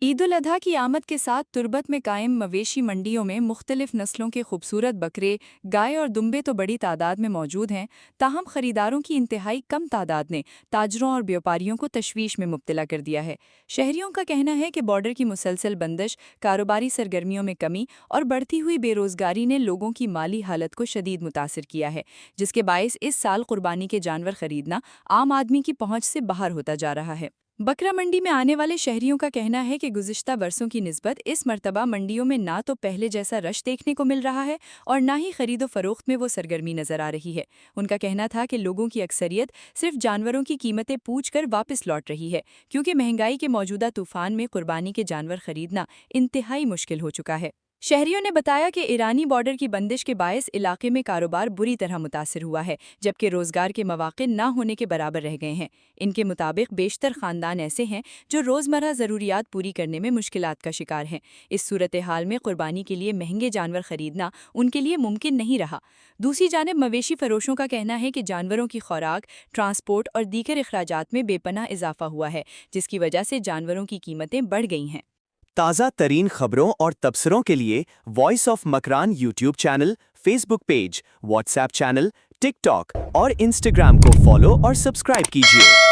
ईद उल अधा की आमद के साथ तुर्बत में कायम मवेशी मंडियों में मुख्तलिफ नस्लों के खूबसूरत बकरे, गाय और दुम्बे तो बड़ी तादाद में मौजूद हैं। ताहम खरीदारों की इंतहाई कम तादाद ने ताजरों और व्यापारियों को तशवीश में मुब्तला कर दिया है। शहरियों का कहना है कि बॉर्डर की मुसलसल बंदिश, कारोबारी सरगर्मियों में कमी और बढ़ती हुई बेरोजगारी ने लोगों की माली हालत को शदीद मुतासिर किया है, जिसके बायस इस साल कुर्बानी के जानवर खरीदना आम आदमी की पहुंच से बाहर होता जा रहा है। बकरा मंडी में आने वाले शहरियों का कहना है कि गुज़िश्ता बरसों की निस्बत इस मर्तबा मंडियों में ना तो पहले जैसा रश देखने को मिल रहा है और ना ही खरीदो फरोख्त में वो सरगर्मी नजर आ रही है। उनका कहना था कि लोगों की अक्सरियत सिर्फ जानवरों की कीमतें पूछ कर वापस लौट रही है, क्योंकि महंगाई के मौजूदा तूफान में कुर्बानी के जानवर खरीदना इंतहाई मुश्किल हो चुका है। शहरियों ने बताया कि ईरानी बॉर्डर की बंदिश के बायस इलाके में कारोबार बुरी तरह मुतासिर हुआ है, जबकि रोजगार के मौके ना होने के बराबर रह गए हैं। इनके मुताबिक बेशतर खानदान ऐसे हैं जो रोज़मर्रा ज़रूरियात पूरी करने में मुश्किलात का शिकार हैं। इस सूरत हाल में कुर्बानी के लिए महंगे जानवर खरीदना उनके लिए मुमकिन नहीं रहा। दूसरी जानिब मवेशी फरोशों का कहना है कि जानवरों की खुराक, ट्रांसपोर्ट और दीगर अखराजात में बेपनाह इजाफा हुआ है, जिसकी वजह से जानवरों की कीमतें बढ़ गई हैं। ताज़ा तरीन खबरों और तबसरों के लिए voice of Makran YouTube channel, Facebook page, WhatsApp channel, TikTok और इंस्टाग्राम को फॉलो और सब्सक्राइब कीजिए।